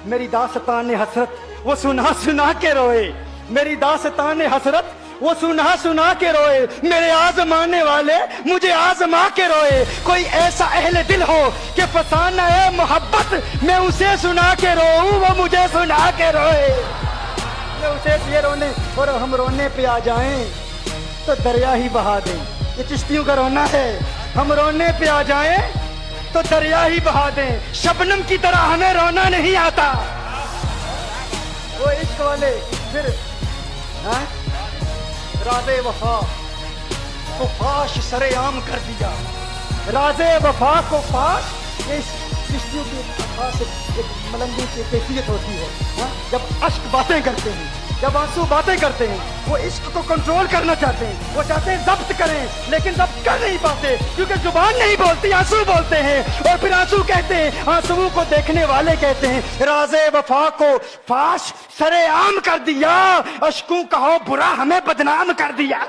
मेरी दास्तान हसरत वो सुना सुना के रोए, मेरी दास्तान हसरत वो सुना सुना के रोए, मेरे आजमाने वाले मुझे आजमा के रोए। कोई ऐसा अहले दिल हो कि फसाना है मोहब्बत, मैं उसे सुना के रोऊं वो मुझे सुना के रोए। मैं उसे ये रोने और हम रोने पे आ जाएं तो दरिया ही बहा दें। ये चिश्तियों का रोना है, हम रोने पे आ जाएं तो दरिया ही बहा दें। शबनम की तरह हमें रोना नहीं आता। वो इश्क वाले फिर राज़े वफा को फाश सरेआम कर दिया, राज़े वफा को फाश। ये चिश्तियों की खास एक मलंगी की कैफियत होती है जब अश्क बातें करते हैं, जब आंसू बातें करते हैं, वो इश्क को कंट्रोल करना चाहते हैं, वो चाहते हैं जब्त करें, लेकिन जब्त कर नहीं पाते क्योंकि जुबान नहीं बोलती, आंसू बोलते हैं। और फिर आंसू कहते हैं, आंसुओं को देखने वाले कहते हैं, राज़े वफा को फाश सरेआम कर दिया, अश्कों का हो बुरा हमें बदनाम कर दिया।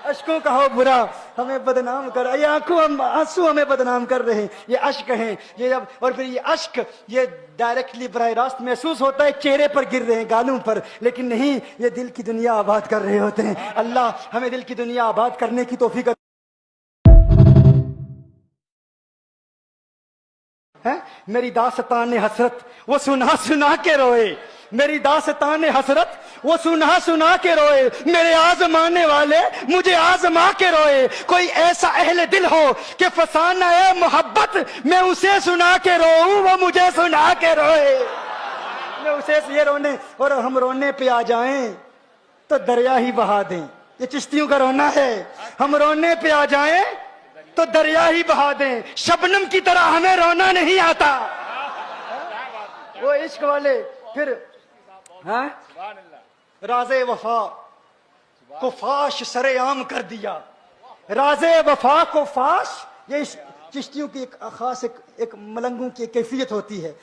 अश्कों का हो बुरा हमें बदनाम कर, ये आंसू हमें बदनाम कर रहे हैं। ये अश्क हैं ये जब, और फिर ये अश्क ये डायरेक्टली बराह रास्त महसूस होता है, चेहरे पर गिर रहे हैं, गालों पर, लेकिन नहीं, ये दिल की दुनिया आबाद कर रहे होते हैं। अल्लाह हमें दिल की दुनिया आबाद करने की तौफीक है। मेरी दास्तान हसरत वो सुना सुना के रोए, मेरी दास्तान हसरत वो सुना सुना के रोए, मेरे आजमाने वाले मुझे आजमा के रोए। कोई ऐसा अहले दिल हो कि फसाना है मोहब्बत, मैं उसे सुना के रोऊं वो मुझे सुना के रोए। मैं उसे ये रोने और हम रोने पे आ जाएं तो दरिया ही बहा दें। ये चिश्तियों का रोना है, हम रोने पे आ जाएं तो दरिया ही बहा दें। शबनम की तरह हमें रोना नहीं आता। वो इश्क वाले फिर राज़े वफा को फाश सरेआम कर दिया, राज़े वफा को फाश। ये चिश्तियों की एक खास एक मलंगों की कैफियत होती है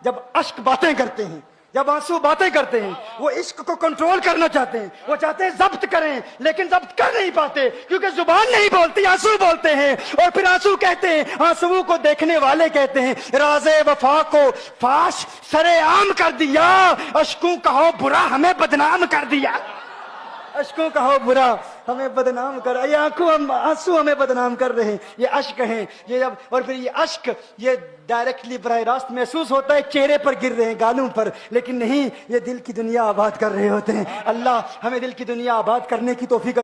जब अश्क बातें करते हैं, जब आंसू बातें करते हैं, वो इश्क को कंट्रोल करना चाहते हैं, वो चाहते हैं जब्त करें, लेकिन जब्त कर नहीं पाते क्योंकि जुबान नहीं बोलती, आंसू बोलते हैं। और फिर आंसू कहते हैं, आंसुओं को देखने वाले कहते हैं, राज़े वफा को फाश सरेआम कर दिया, अश्कों का हो बुरा हमें बदनाम कर दिया। अश्कों का हो बुरा हमें बदनाम कर, ये आंसू हमें बदनाम कर रहे हैं। ये अश्क हैं ये जब, और फिर ये अश्क ये डायरेक्टली बराह रास्त महसूस होता है, चेहरे पर गिर रहे हैं, गालों पर, लेकिन नहीं, ये दिल की दुनिया आबाद कर रहे होते हैं। अल्लाह हमें दिल की दुनिया आबाद करने की तौफीक